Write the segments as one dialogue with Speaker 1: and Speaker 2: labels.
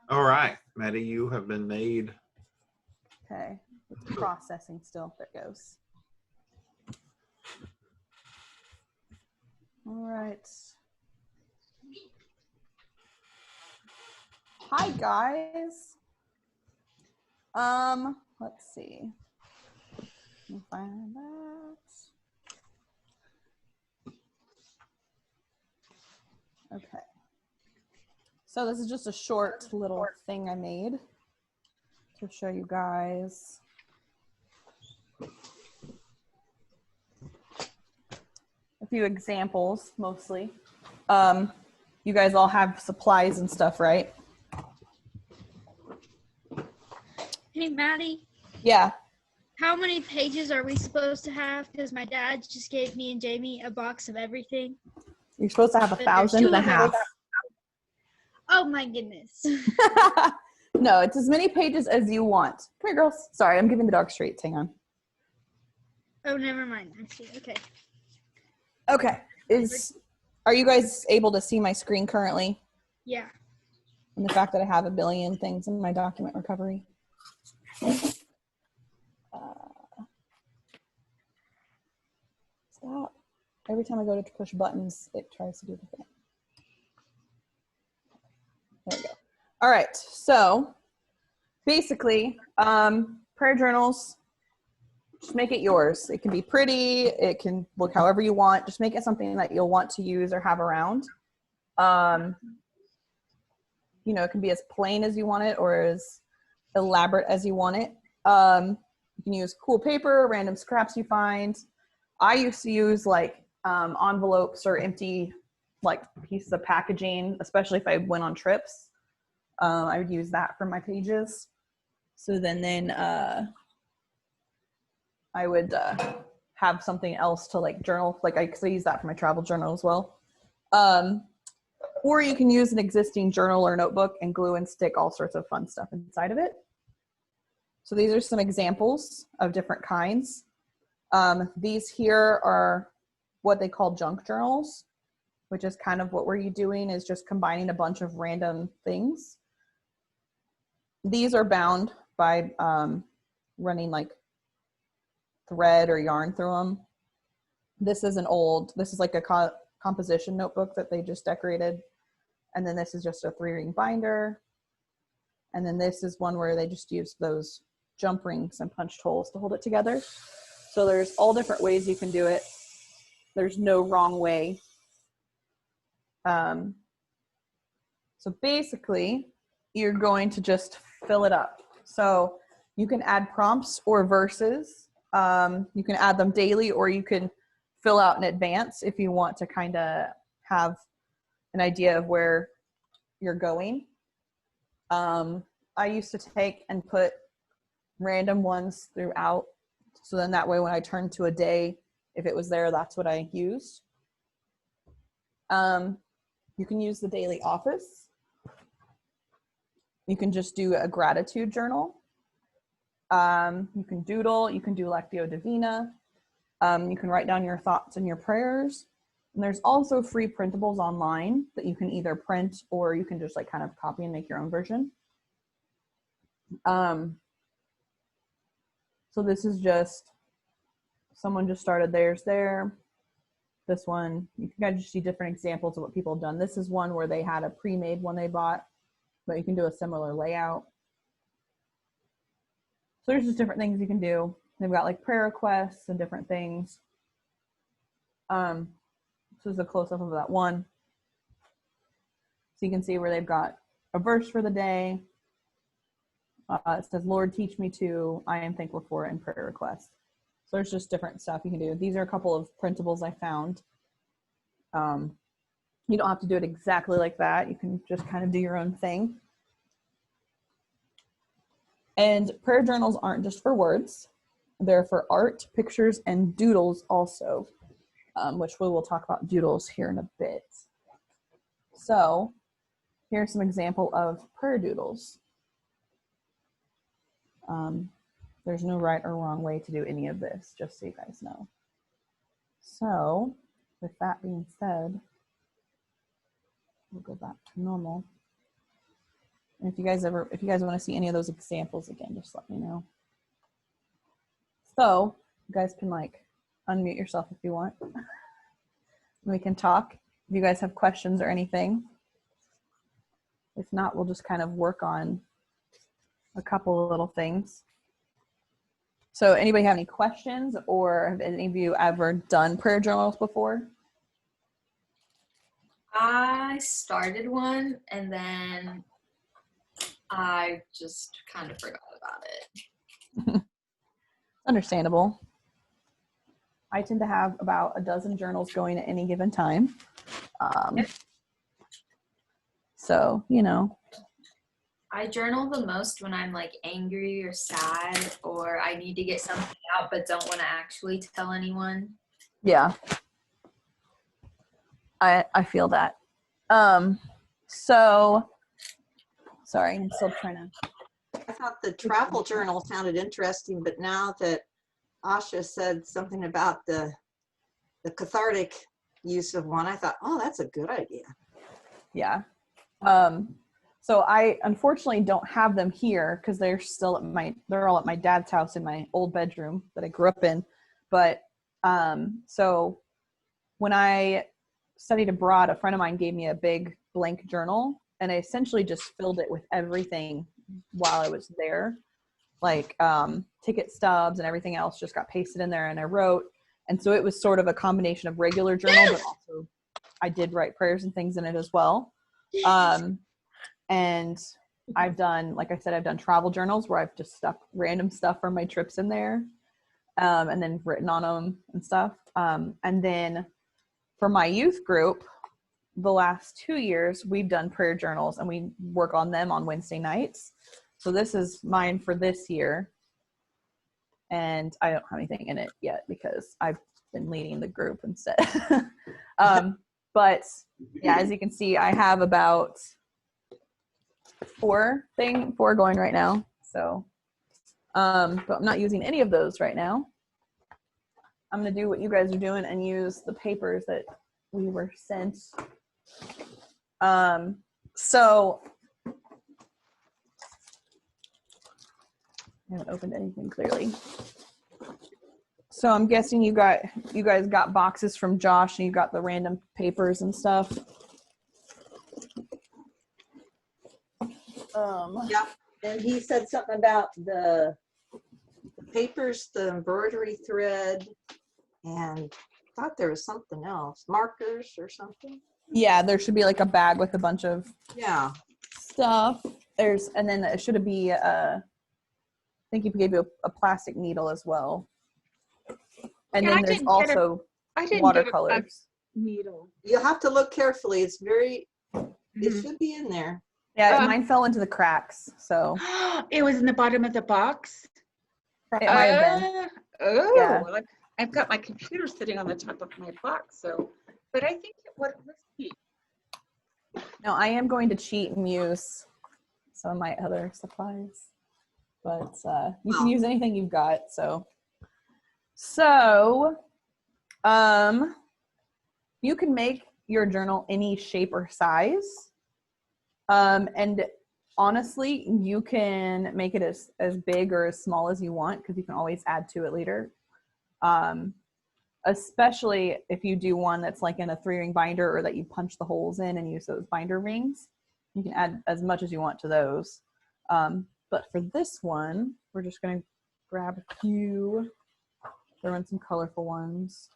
Speaker 1: All right, Maddie, you have been made.
Speaker 2: Okay, it's processing still. There it goes. All right. Hi, guys. Let's see. Let me find that. Okay. So this is just a short little thing I made to show you guys. A few examples, mostly. You guys all have supplies and stuff, right?
Speaker 3: Hey, Maddie.
Speaker 2: Yeah.
Speaker 3: How many pages are we supposed to have? Because my dad just gave me and Jamie a box of everything.
Speaker 2: You're supposed to have 1,500.
Speaker 3: Oh my goodness.
Speaker 2: No, it's as many pages as you want. Come here, girls. Sorry, I'm giving the dog treats. Hang on.
Speaker 3: Oh, never mind. I see. Okay.
Speaker 2: Okay. Are you guys able to see my screen currently?
Speaker 3: Yeah.
Speaker 2: And the fact that I have a billion things in my document recovery. Stop. Every time I go to push buttons, it tries to do the thing. There we go. All right. So basically, prayer journals, just make it yours. It can be pretty. It can look however you want. Just make it something that you'll want to use or have around. You know, it can be as plain as you want it or as elaborate as you want it. You can use cool paper, random scraps you find. I used to use like envelopes or empty like pieces of packaging, especially if I went on trips. I would use that for my pages. So then I would have something else to like journal, like I use that for my travel journal as well. Or you can use an existing journal or notebook and glue and stick all sorts of fun stuff inside of it. So these are some examples of different kinds. These here are what they call junk journals, which is kind of what we're doing is just combining a bunch of random things. These are bound by running like thread or yarn through them. This is like a composition notebook that they just decorated. And then this is just a 3-ring binder. And then this is one where they just use those jump rings and punched holes to hold it together. So there's all different ways you can do it. There's no wrong way. So basically, you're going to just fill it up. So you can add prompts or verses. You can add them daily, or you can fill out in advance if you want to kind of have an idea of where you're going. I used to take and put random ones throughout. So then that way when I turned to a day, if it was there, that's what I used. You can use the daily office. You can just do a gratitude journal. You can doodle, you can do Lectio Divina. You can write down your thoughts and your prayers. And there's also free printables online that you can either print or you can just like kind of copy and make your own version. So this is just, someone just started theirs there. This one, you can kind of just see different examples of what people have done. This is one where they had a pre-made one they bought, but you can do a similar layout. So there's just different things you can do. They've got like prayer requests and different things. This is a close-up of that one. So you can see where they've got a verse for the day. It says, Lord, teach me to, I am thankful for, and prayer requests. So there's just different stuff you can do. These are a couple of printables I found. You don't have to do it exactly like that. You can just kind of do your own thing. And prayer journals aren't just for words. They're for art, pictures, and doodles also, which we will talk about doodles here in a bit. So here's some example of prayer doodles. There's no right or wrong way to do any of this, just so you guys know. So with that being said, we'll go back to normal. And if you guys want to see any of those examples again, just let me know. So you guys can like unmute yourself if you want. We can talk if you guys have questions or anything. If not, we'll just kind of work on a couple of little things. So anybody have any questions, or have any of you ever done prayer journals before?
Speaker 4: I started one and then I just kind of forgot about it.
Speaker 2: Understandable. I tend to have about a dozen journals going at any given time. So, you know.
Speaker 4: I journal the most when I'm like angry or sad, or I need to get something out but don't want to actually tell anyone.
Speaker 2: Yeah. I feel that. So, sorry, I'm still trying to.
Speaker 5: I thought the travel journal sounded interesting, but now that Asha said something about the cathartic use of one, I thought, oh, that's a good idea.
Speaker 2: Yeah. So I unfortunately don't have them here because they're all at my dad's house in my old bedroom that I grew up in. But so when I studied abroad, a friend of mine gave me a big blank journal, and I essentially just filled it with everything while I was there. Like ticket stubs and everything else just got pasted in there, and I wrote. And so it was sort of a combination of regular journal, but also I did write prayers and things in it as well. And I've done, like I said, I've done travel journals where I've just stuck random stuff from my trips in there, and then written on them and stuff. And then for my youth group, the last 2 years, we've done prayer journals, and we work on them on Wednesday nights. So this is mine for this year. And I don't have anything in it yet because I've been leading the group instead. But yeah, as you can see, I have about four going right now. So, but I'm not using any of those right now. I'm going to do what you guys are doing and use the papers that we were sent. So I haven't opened anything clearly. So I'm guessing you guys got boxes from Josh, and you got the random papers and stuff.
Speaker 5: Yeah, and he said something about the papers, the embroidery thread, and I thought there was something else, markers or something.
Speaker 2: Yeah, there should be like a bag with a bunch of stuff. And then it should be I think he gave you a plastic needle as well. And
Speaker 6: Yeah,
Speaker 2: then there's also watercolors.
Speaker 6: Needle.
Speaker 5: You'll have to look carefully. It's very, it should be in there.
Speaker 2: Yeah, mine fell into the cracks, so.
Speaker 6: It was in the bottom of the box?
Speaker 2: It might have been.
Speaker 6: Oh,
Speaker 2: Yeah.
Speaker 6: well, I've got my computer sitting on the top of my box, so, but I think let's see.
Speaker 2: No, I am going to cheat and use some of my other supplies, but you can use anything you've got. So you can make your journal any shape or size, and honestly, you can make it as big or as small as you want, because you can always add to it later. Especially if you do one that's like in a 3-ring binder, or that you punch the holes in and use those binder rings, you can add as much as you want to those. But for this one, we're just going to grab a few, throw in some colorful ones.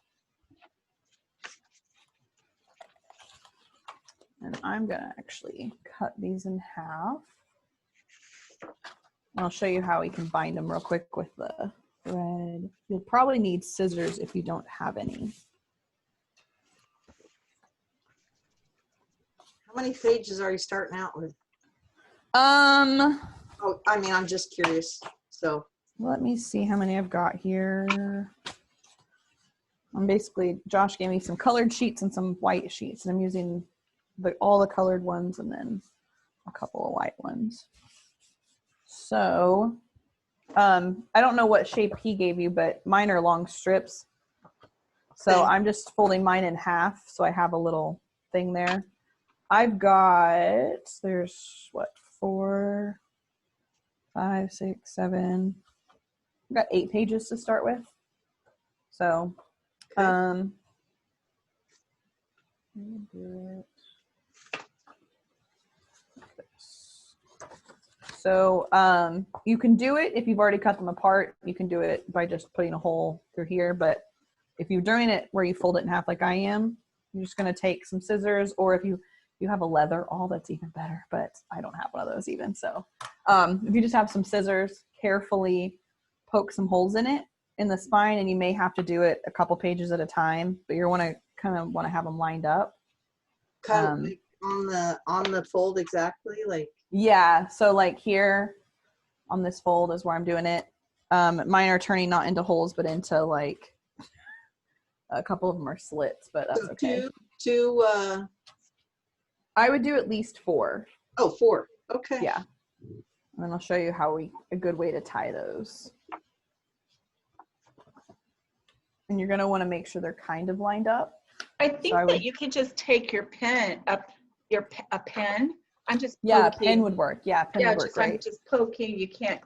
Speaker 2: And I'm going to actually cut these in half. And I'll show you how we can bind them real quick with the thread. You'll probably need scissors if you don't have any.
Speaker 5: How many pages are you starting out with? Oh, I mean, I'm just curious. So
Speaker 2: Let me see how many I've got here. Josh gave me some colored sheets and some white sheets, and I'm using all the colored ones and then a couple of white ones. So I don't know what shape he gave you, but mine are long strips. So
Speaker 5: Okay.
Speaker 2: I'm just folding mine in half, so I have a little thing there. I've got, there's what, 4, 5, 6, 7. I've got 8 pages to start with. So,
Speaker 5: Okay.
Speaker 2: let me do it like this. So, you can do it if you've already cut them apart. You can do it by just putting a hole through here. But if you're doing it where you fold it in half like I am, you're just going to take some scissors, or if you have a leather awl, that's even better. But I don't have one of those even. So, if you just have some scissors, carefully poke some holes in it in the spine, and you may have to do it a couple pages at a time, but you want to have them lined up.
Speaker 5: Kind of like on the fold exactly, like.
Speaker 2: Yeah, so like here on this fold is where I'm doing it. Mine are turning not into holes, but into like a couple of them are slits, but that's
Speaker 5: So
Speaker 2: okay.
Speaker 5: two,
Speaker 2: I would do at least 4.
Speaker 5: oh, 4. Okay.
Speaker 2: Yeah. And then I'll show you a good way to tie those. And you're going to want to make sure they're kind of lined up.
Speaker 6: I think
Speaker 2: I
Speaker 6: that
Speaker 2: would-
Speaker 6: you can just take your pen up, a pen. I'm just
Speaker 2: Yeah, a
Speaker 6: poking.
Speaker 2: pen would work. Yeah, pen
Speaker 6: Yeah,
Speaker 2: would work
Speaker 6: just I'm
Speaker 2: great.
Speaker 6: just poking. You can't.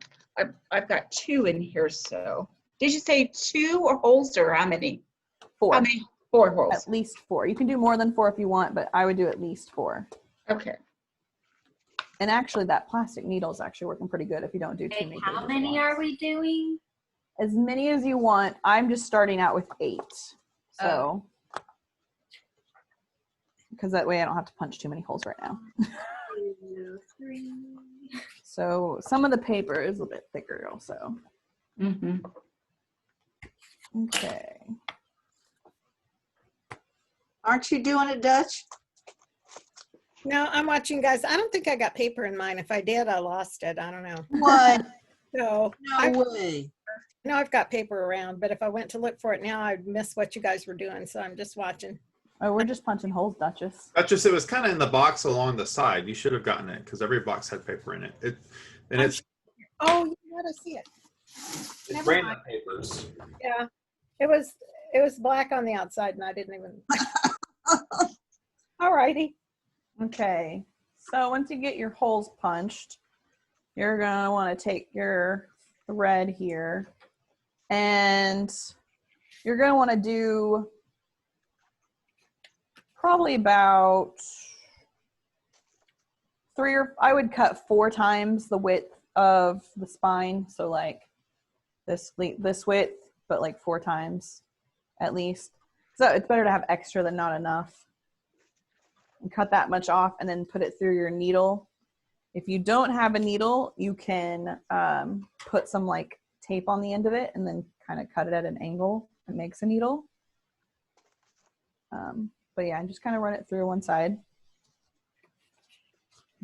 Speaker 6: I've got 2 in here. So did you say 2 or holes or how many?
Speaker 2: 4.
Speaker 6: How many? 4 holes.
Speaker 2: At least 4. You can do more than 4 if you want, but I would do at least 4.
Speaker 6: Okay.
Speaker 2: And actually, that plastic needle is actually working pretty good if you don't do too
Speaker 4: Okay,
Speaker 2: many.
Speaker 4: how
Speaker 2: pages at
Speaker 4: many
Speaker 2: once.
Speaker 4: are we doing?
Speaker 2: As many as you want. I'm just starting out with 8. So, because that way I don't have to punch too many holes right now.
Speaker 4: 2, 3.
Speaker 2: So some of the paper is a bit thicker also.
Speaker 6: Mm-hmm.
Speaker 2: Okay.
Speaker 5: Aren't you doing it, Dutch?
Speaker 7: No, I'm watching, guys. I don't think I got paper in mine. If I did, I lost it. I don't know.
Speaker 5: What?
Speaker 7: So
Speaker 5: No way.
Speaker 7: I know I've got paper around, but if I went to look for it now, I'd miss what you guys were doing. So I'm just watching.
Speaker 2: Oh, we're just punching holes, Duchess.
Speaker 1: Duchess, it was kind of in the box along the side. You should have gotten it because every box had paper in it. It's
Speaker 7: Oh, you know what? I see it. Never
Speaker 1: random
Speaker 7: mind.
Speaker 1: papers.
Speaker 7: Yeah, it was black on the outside, and I didn't even. All righty.
Speaker 2: Okay. So once you get your holes punched, you're going to want to take your thread here, and you're going to want to do probably about 3 or I would cut 4 times the width of the spine. So like this width, but like 4 times at least. So it's better to have extra than not enough. And cut that much off and then put it through your needle. If you don't have a needle, you can put some like tape on the end of it and then kind of cut it at an angle. It makes a needle. But yeah, just kind of run it through one side.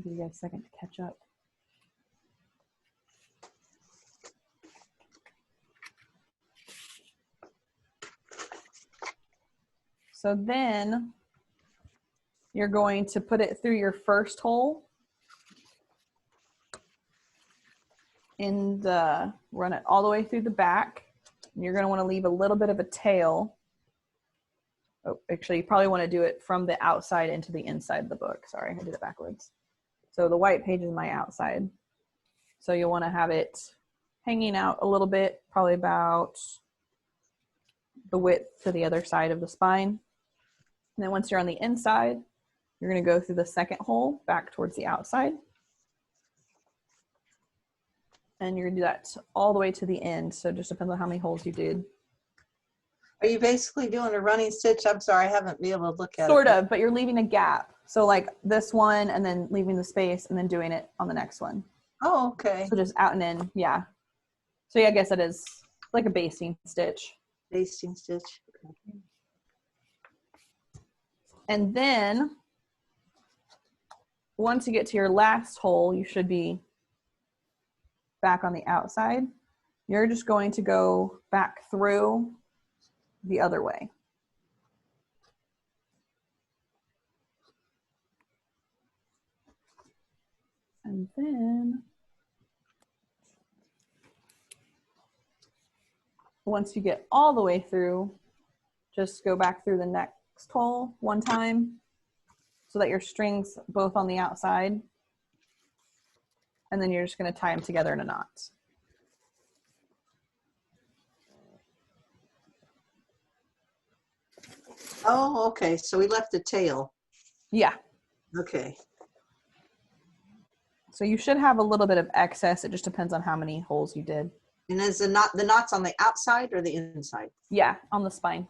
Speaker 2: Give you guys a second to catch up. So then you're going to put it through your first hole and run it all the way through the back. And you're going to want to leave a little bit of a tail. Oh, actually, you probably want to do it from the outside into the inside of the book. Sorry, I did it backwards. So the white page is my outside. So you'll want to have it hanging out a little bit, probably about the width to the other side of the spine. And then once you're on the inside, you're going to go through the second hole back towards the outside. And you're going to do that all the way to the end. So it just depends on how many holes you did.
Speaker 5: Are you basically doing a running stitch? I'm sorry, I haven't been able to look at it.
Speaker 2: Sort of, but you're leaving a gap. So like this one and then leaving the space and then doing it on the next one.
Speaker 5: Oh, okay.
Speaker 2: So just out and in, yeah. So yeah, I guess it is like a basting stitch.
Speaker 5: Basting stitch.
Speaker 2: And then once you get to your last hole, you should be back on the outside. You're just going to go back through the other way. And then once you get all the way through, just go back through the next hole one time so that your string's both on the outside. And then you're just going to tie them together in a knot.
Speaker 5: Oh, okay. So we left the tail.
Speaker 2: Yeah.
Speaker 5: Okay.
Speaker 2: So you should have a little bit of excess. It just depends on how many holes you did.
Speaker 5: And is the knot's on the outside or the inside?
Speaker 2: Yeah, on the spine.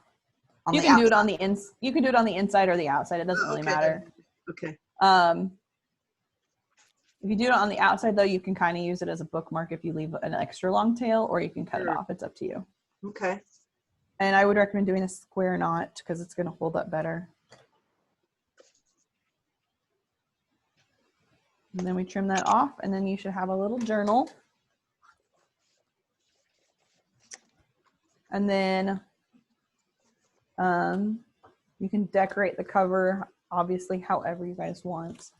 Speaker 5: On
Speaker 2: You
Speaker 5: the
Speaker 2: can do it
Speaker 5: outside.
Speaker 2: on the you can do it on the inside or the outside. It doesn't really
Speaker 5: Okay.
Speaker 2: matter.
Speaker 5: Okay.
Speaker 2: If you do it on the outside though, you can kind of use it as a bookmark if you leave an extra long tail, or you can cut it
Speaker 5: Sure.
Speaker 2: off. It's up to you.
Speaker 5: Okay.
Speaker 2: And I would recommend doing a square knot because it's going to hold up better. And then we trim that off, and then you should have a little journal. And then you can decorate the cover, obviously, however you guys want.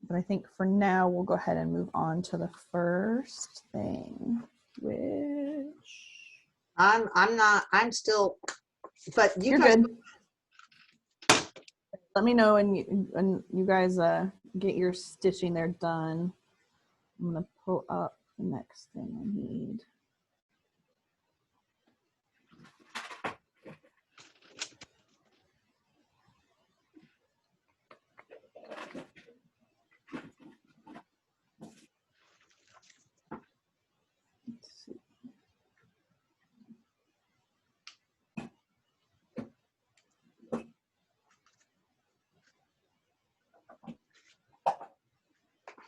Speaker 2: But I think for now, we'll go ahead and move on to the first thing, which...
Speaker 5: I'm still, but
Speaker 2: You're
Speaker 5: guys,
Speaker 2: good. Let me know when you guys get your stitching there done. I'm gonna pull up the next thing I need. Let's see.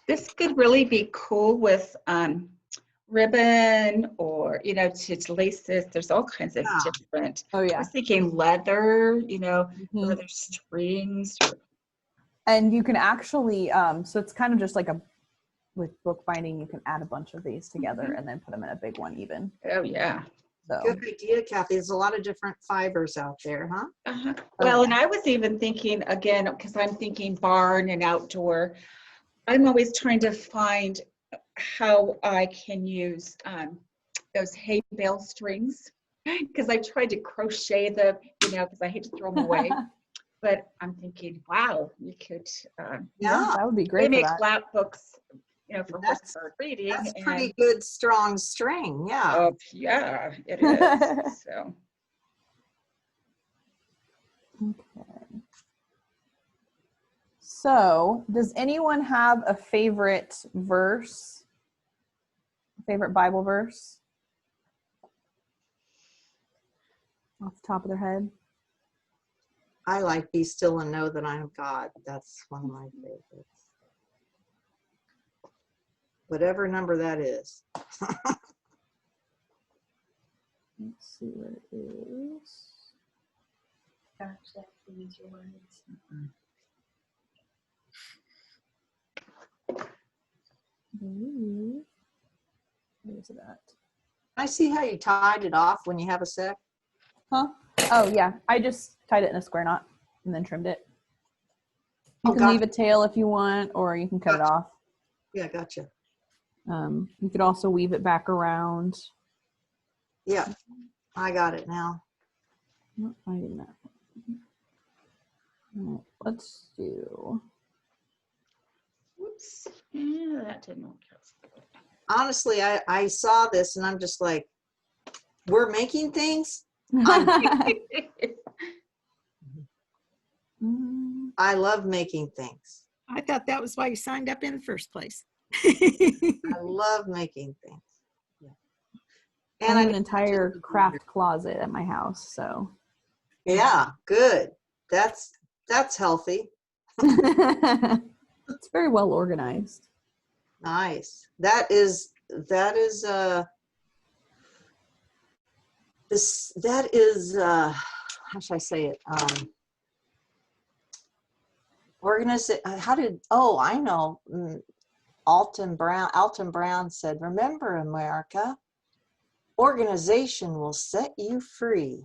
Speaker 6: This could really be cool with ribbon or, to lace this. There's all kinds of
Speaker 5: Yeah.
Speaker 6: different.
Speaker 2: Oh
Speaker 6: I
Speaker 2: yeah.
Speaker 6: was thinking leather,
Speaker 2: Mhm.
Speaker 6: leather strings.
Speaker 2: And you can actually, so it's kind of just like with bookbinding, you can add a bunch of these together and then put them in a big one even.
Speaker 6: Oh, yeah.
Speaker 2: So
Speaker 5: good idea, Kathy. There's a lot of different fibers out there, huh?
Speaker 6: Uh-huh.
Speaker 2: Oh,
Speaker 6: Well,
Speaker 2: yeah.
Speaker 6: and I was even thinking, again, because I'm thinking barn and outdoor, I'm always trying to find how I can use those hay bale strings, because I tried to crochet them, because I hate to throw them away. But I'm thinking, wow, you could
Speaker 2: yeah, that would be great
Speaker 6: they
Speaker 2: for
Speaker 6: make
Speaker 2: that.
Speaker 6: flat books, for
Speaker 5: That's-
Speaker 6: horseback reading.
Speaker 5: That's
Speaker 6: and,
Speaker 5: pretty good, strong string. Yeah.
Speaker 6: oh, yeah, it is. So.
Speaker 2: Okay. So, does anyone have a favorite verse? Favorite Bible verse? Off the top of their head?
Speaker 5: I like "Be Still and Know That I Am God." That's one of my favorites. Whatever number that is.
Speaker 2: Let's see where it is. Where is it at?
Speaker 5: I see how you tied it off when you have a sec.
Speaker 2: Huh? Oh, yeah. I just tied it in a square knot and then trimmed it. You
Speaker 5: Oh,
Speaker 2: can leave a tail if you want, or you can cut it off.
Speaker 5: Yeah, gotcha.
Speaker 2: You could also weave it back around.
Speaker 5: Yeah, I got it now.
Speaker 2: I'm not finding that. All right, let's do.
Speaker 6: Whoops. Yeah, that didn't work out.
Speaker 5: Honestly, I saw this and I'm just like, we're making things? I love making things.
Speaker 7: I thought that was why you signed up in the first place.
Speaker 5: I love making things. Yeah.
Speaker 2: I
Speaker 5: And
Speaker 2: have an entire craft closet at my house, so.
Speaker 5: Yeah, good. That's healthy.
Speaker 2: It's very well organized.
Speaker 5: Nice. That is how should I say it? I know. Alton Brown said, "Remember, America, organization will set you free."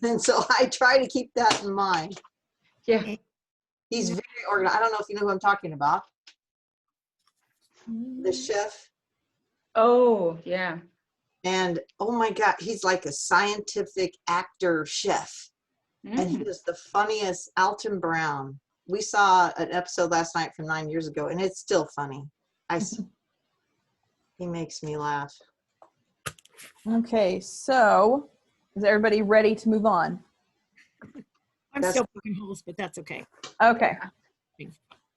Speaker 5: And so I try to keep that in mind.
Speaker 6: Yeah.
Speaker 5: He's very organized. I don't know if you know who I'm talking about. The chef.
Speaker 6: Oh, yeah.
Speaker 5: And oh my God, he's like a scientific actor chef. And he was the funniest. Alton Brown. We saw an episode last night from 9 years ago, and it's still funny. He makes me laugh.
Speaker 2: Okay, so is everybody ready to move on?
Speaker 7: I'm
Speaker 5: That's-
Speaker 7: still poking holes, but that's okay.
Speaker 2: Okay.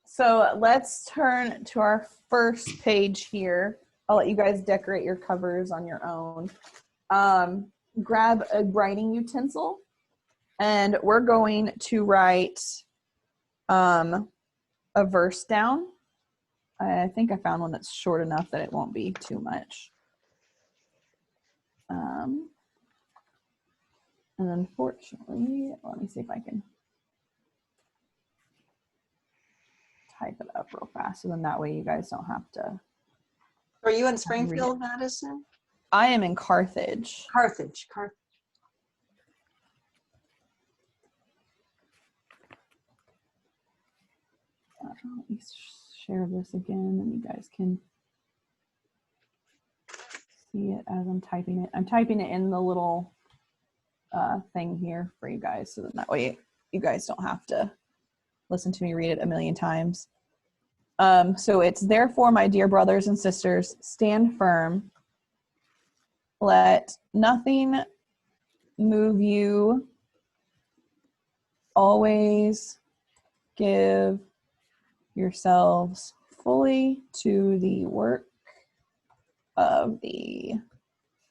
Speaker 2: So let's turn to our first page here. I'll let you guys decorate your covers on your own. Grab a writing utensil, and we're going to write a verse down. I think I found one that's short enough that it won't be too much. And unfortunately, let me see if I can type it up real fast, so then that way you guys don't have to.
Speaker 5: Are you in Springfield, Madison?
Speaker 2: I am in Carthage.
Speaker 5: Carthage.
Speaker 2: Let me share this again, and you guys can see it as I'm typing it. I'm typing it in the little thing here for you guys, so that way you guys don't have to listen to me read it a million times. So it's, therefore, my dear brothers and sisters, stand firm. Let nothing move you. Always give yourselves fully to the work of the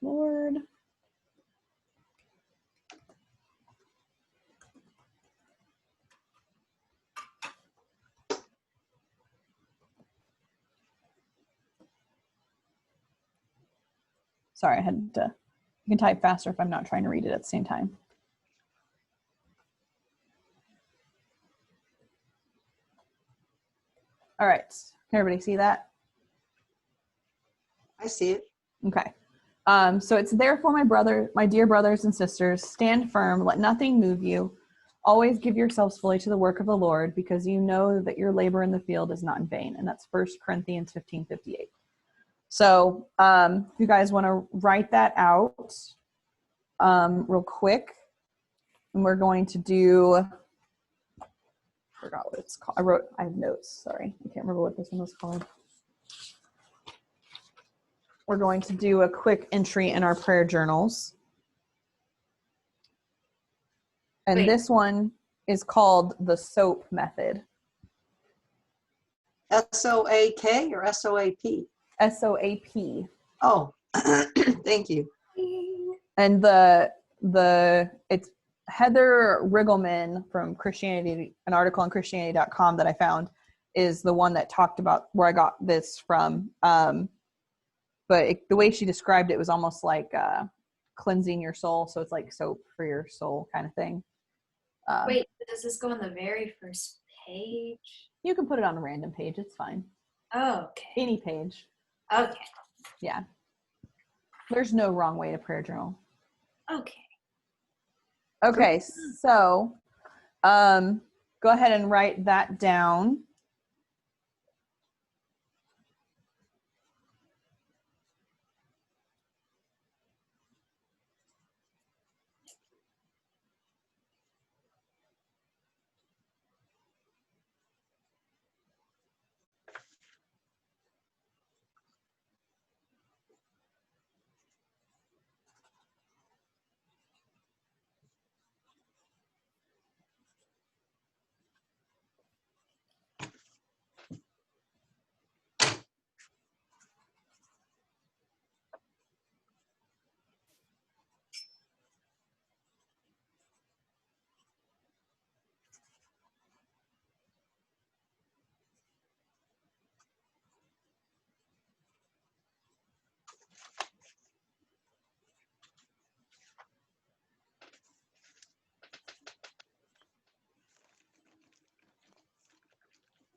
Speaker 2: Lord. Sorry, I had to, you can type faster if I'm not trying to read it at the same time. All right, can everybody see that?
Speaker 5: I see it.
Speaker 2: Okay. So it's, therefore, my dear brothers and sisters, stand firm, let nothing move you. Always give yourselves fully to the work of the Lord, because you know that your labor in the field is not in vain. And that's 1 Corinthians 15:58. So if you guys want to write that out real quick, and we're going to do, I forgot what it's called. I have notes, sorry. I can't remember what this one was called. We're going to do a quick entry in our prayer journals. And
Speaker 4: Wait.
Speaker 2: this one is called the SOAP method.
Speaker 5: SOAK or SOAP?
Speaker 2: SOAP.
Speaker 5: Oh, thank you.
Speaker 2: And it's Heather Riggleman from Christianity, an article on Christianity.com that I found is the one that talked about where I got this from. But the way she described it was almost like cleansing your soul. So it's like soap for your soul kind of thing.
Speaker 4: Wait, does this go on the very first page?
Speaker 2: You can put it on a random page. It's fine.
Speaker 4: Oh, okay.
Speaker 2: Any page.
Speaker 4: Okay.
Speaker 2: Yeah. There's no wrong way to prayer journal.
Speaker 4: Okay.
Speaker 2: Okay, so go ahead and write that down.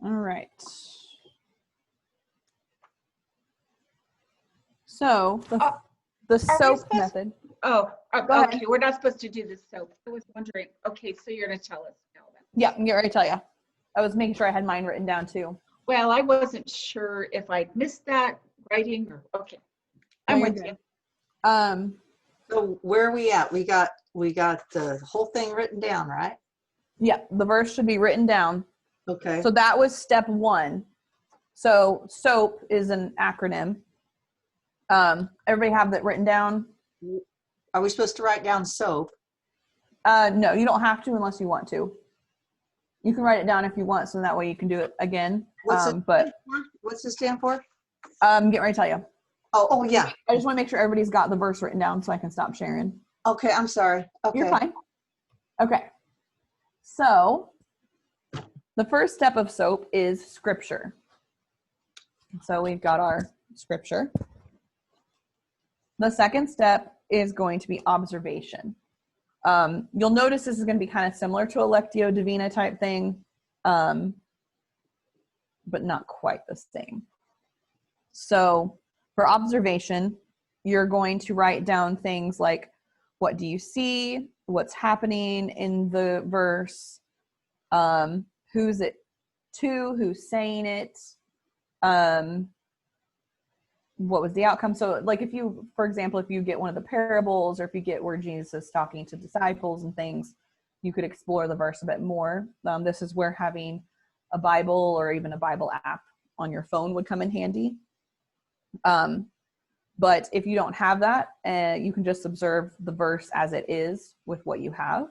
Speaker 2: All right. So the SOAP method.
Speaker 6: Oh,
Speaker 2: Go ahead.
Speaker 6: okay. We're not supposed to do this soap. I was wondering. Okay, so you're going to tell us now then.
Speaker 2: Yeah, I'm getting ready to tell you. I was making sure I had mine written down too.
Speaker 6: Well, I wasn't sure if I'd missed that writing or, okay. I'm
Speaker 2: No, you're
Speaker 6: with you.
Speaker 2: good. Um,
Speaker 5: So where are we at? We got the whole thing written down, right?
Speaker 2: yeah, the verse should be written down.
Speaker 5: Okay.
Speaker 2: So that was step 1. So SOAP is an acronym. Everybody have that written down?
Speaker 5: Are we supposed to write down soap?
Speaker 2: No, you don't have to unless you want to. You can write it down if you want, so that way you can do it again.
Speaker 5: What's it
Speaker 2: But
Speaker 5: stand for? What's it stand for?
Speaker 2: get ready to tell you.
Speaker 5: Oh yeah.
Speaker 2: I just want to make sure everybody's got the verse written down so I can stop sharing.
Speaker 5: Okay, I'm sorry. Okay.
Speaker 2: You're fine. Okay. So the first step of SOAP is scripture. So we've got our scripture. The second step is going to be observation. You'll notice this is going to be kind of similar to a Lectio Divina type thing, but not quite the same. So for observation, you're going to write down things like, what do you see? What's happening in the verse? Who's it to? Who's saying it? What was the outcome? So like if you, for example, if you get one of the parables, or if you get where Jesus is talking to disciples and things, you could explore the verse a bit more. This is where having a Bible or even a Bible app on your phone would come in handy. But if you don't have that, you can just observe the verse as it is with what you have,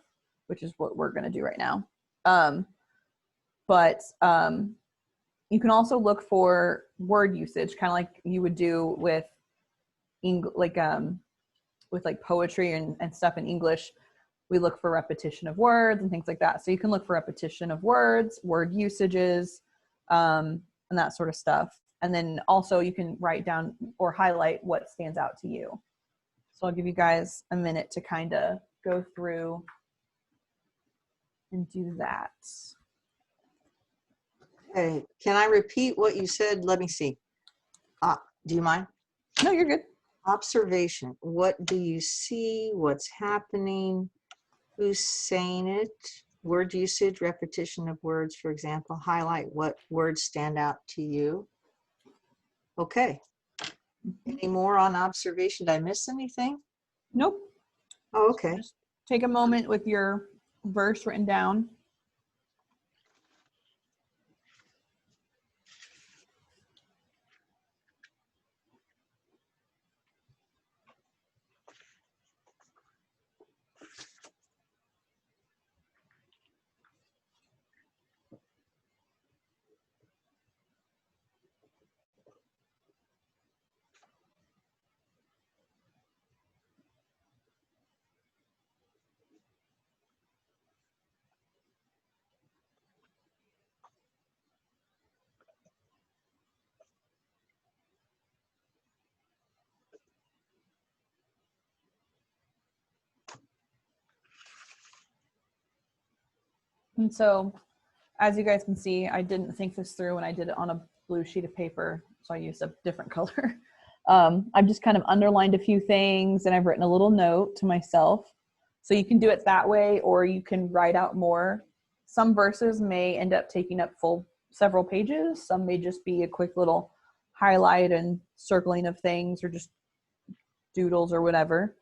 Speaker 2: which is what we're going to do right now. But you can also look for word usage, kind of like you would do with poetry and stuff in English. We look for repetition of words and things like that. So you can look for repetition of words, word usages, and that sort of stuff. And then also you can write down or highlight what stands out to you. So I'll give you guys a minute to kind of go through and do that.
Speaker 5: Okay. Can I repeat what you said? Let me see. Do you mind?
Speaker 2: No, you're good.
Speaker 5: Observation. What do you see? What's happening? Who's saying it? Word usage, repetition of words, for example. Highlight what words stand out to you. Okay. Any more on observation? Did I miss anything?
Speaker 2: Nope.
Speaker 5: Oh, okay.
Speaker 2: Just take a moment with your verse written down. And so, as you guys can see, I didn't think this through when I did it on a blue sheet of paper, so I used a different color. I've just kind of underlined a few things, and I've written a little note to myself. So you can do it that way, or you can write out more. Some verses may end up taking up several pages. Some may just be a quick little highlight and circling of things, or just doodles or whatever.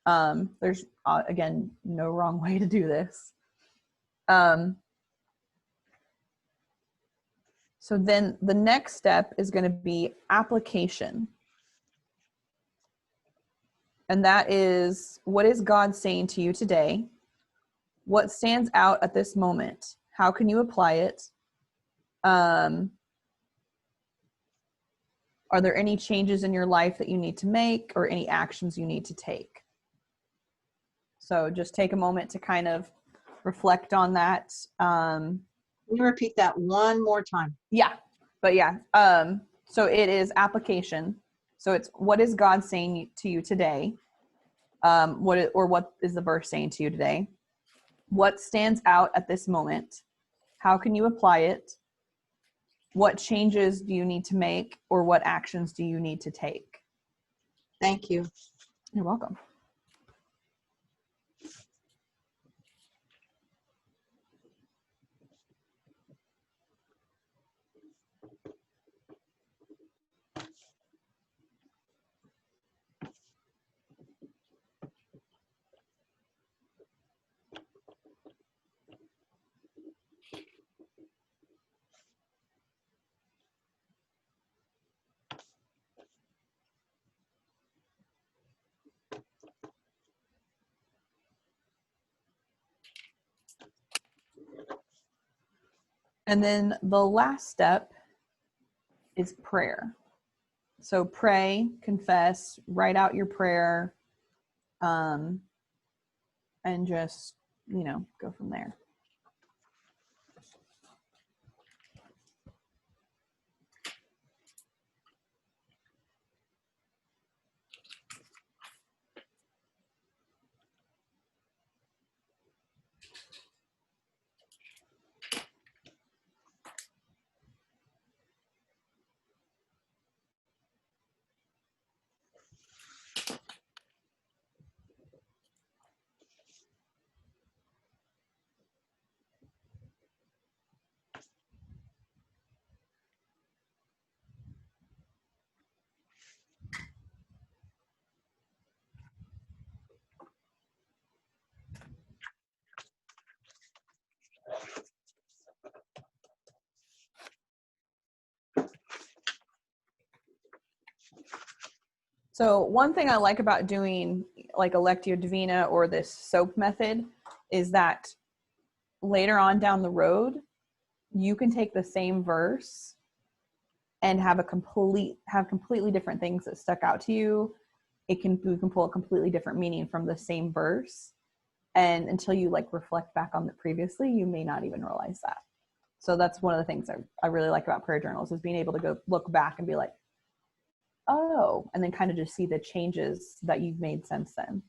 Speaker 2: There's, again, no wrong way to do this. So then the next step is going to be application. And that is, what is God saying to you today? What stands out at this moment? How can you apply it? Are there any changes in your life that you need to make, or any actions you need to take? So just take a moment to kind of reflect on that.
Speaker 5: Can you repeat that one more time?
Speaker 2: Yeah. So it is application. So it's, what is God saying to you today? What is the verse saying to you today? What stands out at this moment? How can you apply it? What changes do you need to make, or what actions do you need to take?
Speaker 5: Thank you.
Speaker 2: You're welcome. And then the last step is prayer. So pray, confess, write out your prayer, and just, go from there. So one thing I like about doing like a Lectio Divina or this SOAP method is that later on down the road, you can take the same verse and have completely different things that stuck out to you. You can pull a completely different meaning from the same verse. And until you like reflect back on it previously, you may not even realize that. So that's one of the things I really like about prayer journals, is being able to go look back and be like, oh, and then kind of just see the changes that you've made since then.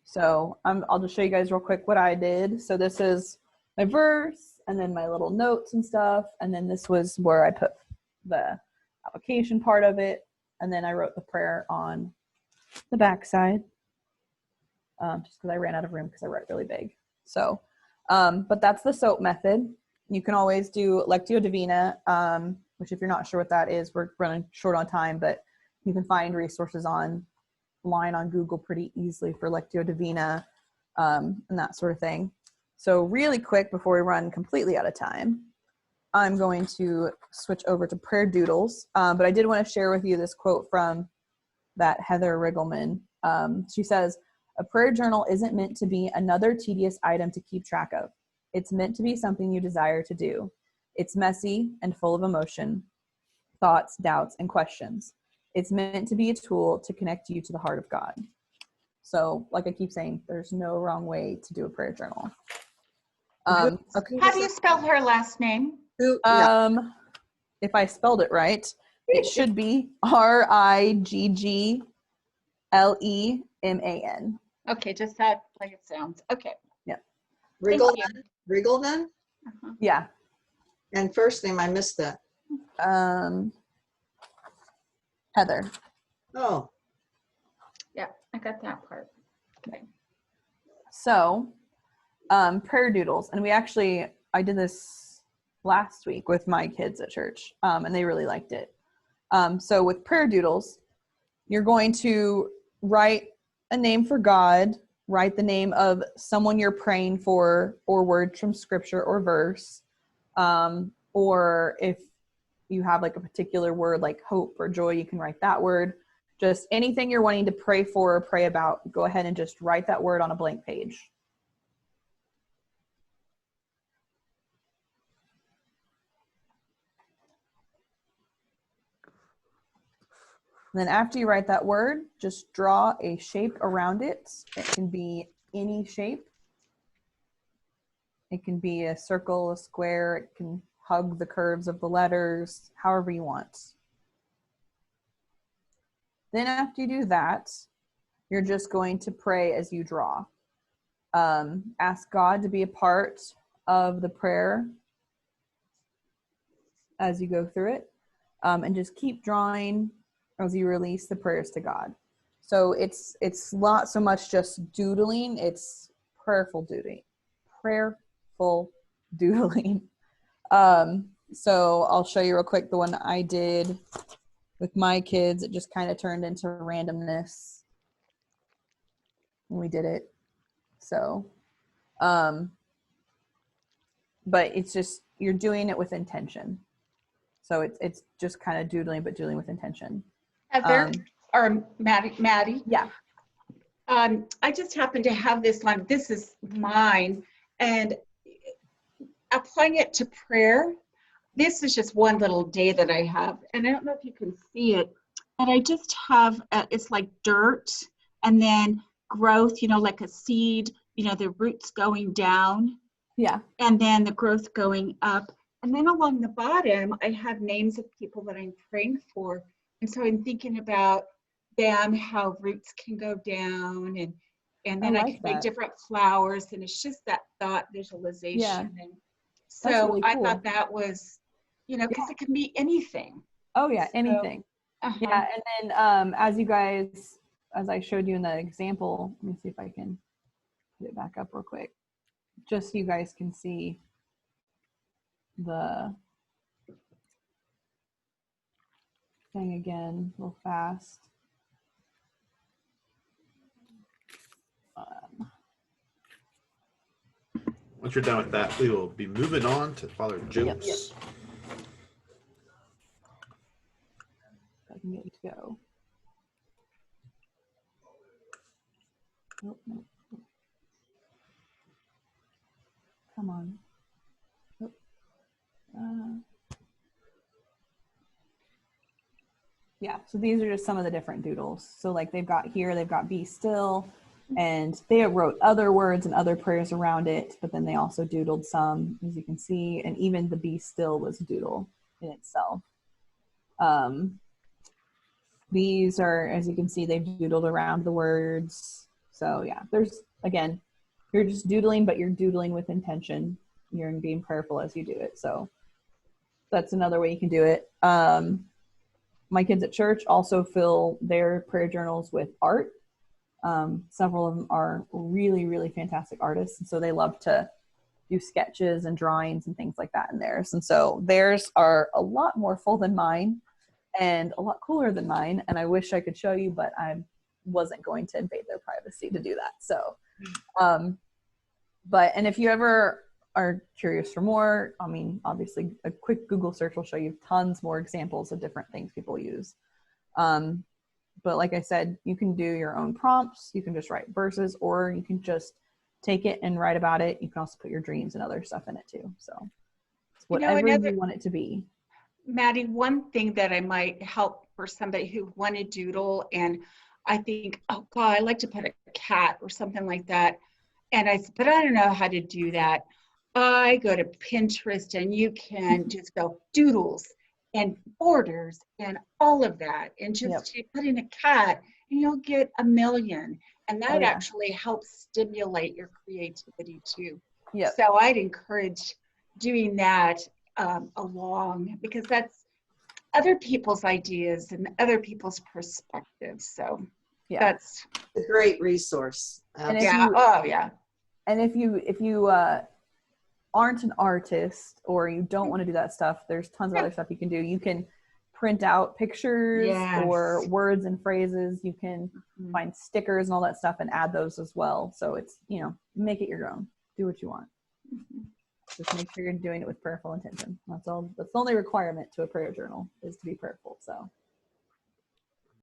Speaker 2: So I'll just show you guys real quick what I did. So this is my verse, and then my little notes and stuff. And then this was where I put the application part of it. And then I wrote the prayer on the back side, just because I ran out of room because I write really big. So, but that's the SOAP method. You can always do Lectio Divina, which if you're not sure what that is, we're running short on time, but you can find resources online on Google pretty easily for Lectio Divina, and that sort of thing. So really quick, before we run completely out of time, I'm going to switch over to prayer doodles. But I did want to share with you this quote from that Heather Riggleman. She says, "A prayer journal isn't meant to be another tedious item to keep track of. It's meant to be something you desire to do. It's messy and full of emotion, thoughts, doubts, and questions. It's meant to be a tool to connect you to the heart of God." So like I keep saying, there's no wrong way to do a prayer journal. Okay.
Speaker 6: How do you spell her last name?
Speaker 2: If I spelled it right, it should be Riggleman.
Speaker 6: Okay, just that like it sounds. Okay.
Speaker 5: Riggleman?
Speaker 6: Uh-huh.
Speaker 2: Yeah.
Speaker 5: And first name, I missed that.
Speaker 2: Heather.
Speaker 5: Oh,
Speaker 6: Yeah, I got that part. Okay.
Speaker 2: So, prayer doodles. And I did this last week with my kids at church, and they really liked it. So with prayer doodles, you're going to write a name for God, write the name of someone you're praying for, or words from scripture or verse. Or if you have like a particular word like hope or joy, you can write that word. Just anything you're wanting to pray for or pray about, go ahead and just write that word on a blank page. And then after you write that word, just draw a shape around it. It can be any shape. It can be a circle, a square. It can hug the curves of the letters, however you want. Then after you do that, you're just going to pray as you draw. Ask God to be a part of the prayer as you go through it, and just keep drawing as you release the prayers to God. So it's not so much just doodling, it's prayerful doodling. So I'll show you real quick the one that I did with my kids. It just kind of turned into randomness when we did it. So, but it's just, you're doing it with intention. So it's just kind of doodling, but doodling with intention.
Speaker 6: Heather or Maddie.
Speaker 2: Yeah.
Speaker 6: I just happen to have this line. This is mine, and applying it to prayer. this is just one little day that I have, and I don't know if you can see it, but I just have, it's like dirt and then growth, like a seed, the roots going down
Speaker 2: Yeah.
Speaker 6: and then the growth going up. And then along the bottom, I have names of people that I'm praying for. And so I'm thinking about them, how roots can go down, and then I
Speaker 2: like
Speaker 6: can make
Speaker 2: that.
Speaker 6: different flowers, and it's just that thought visualization.
Speaker 2: Yeah.
Speaker 6: And
Speaker 2: That's
Speaker 6: so
Speaker 2: really
Speaker 6: I
Speaker 2: cool.
Speaker 6: thought that was, because it can be anything.
Speaker 2: Oh yeah,
Speaker 6: So,
Speaker 2: anything.
Speaker 6: uh-huh.
Speaker 2: Yeah, and then as I showed you in the example, let me see if I can put it back up real quick, just so you guys can see the thing again real fast.
Speaker 1: Once you're done with that, we will be moving on to Father Joe's.
Speaker 2: Yep. I can get it to go. Nope, nope. Come on. Nope. Yeah, so these are just some of the different doodles. So like they've got be still, and they wrote other words and other prayers around it, but then they also doodled some, as you can see, and even the be still was a doodle in itself. These are, as you can see, they've doodled around the words. So yeah, there's, again, you're just doodling, but you're doodling with intention. You're being prayerful as you do it. So that's another way you can do it. My kids at church also fill their prayer journals with art. Several of them are really, really fantastic artists. And so they love to do sketches and drawings and things like that in theirs. And so theirs are a lot more full than mine and a lot cooler than mine. And I wish I could show you, but I wasn't going to invade their privacy to do that. So, and if you ever are curious for more, I mean, obviously a quick Google search will show you tons more examples of different things people use. But like I said, you can do your own prompts. You can just write verses, or you can just take it and write about it. You can also put your dreams and other stuff in it too. So whatever you want it to be.
Speaker 6: Maddie, one thing that I might help for somebody who want to doodle, and I think, oh God, I like to put a cat or something like that. But I don't know how to do that. I go to Pinterest, and you can just go doodles and borders and all of that, and just put in a cat, and you'll get a million. And that actually helps stimulate your creativity too.
Speaker 2: Yep.
Speaker 6: So I'd encourage doing that along, because that's other people's ideas and other people's perspectives. So that's
Speaker 5: a great resource.
Speaker 2: And if you aren't an artist, or you don't want to do that stuff, there's tons of other stuff you can do. You can print out pictures or words and phrases. You can find stickers and all that stuff and add those as well. So it's, make it your own. Do what you want. Just make sure you're doing it with prayerful intention. That's all. That's the only requirement to a prayer journal, is to be prayerful. So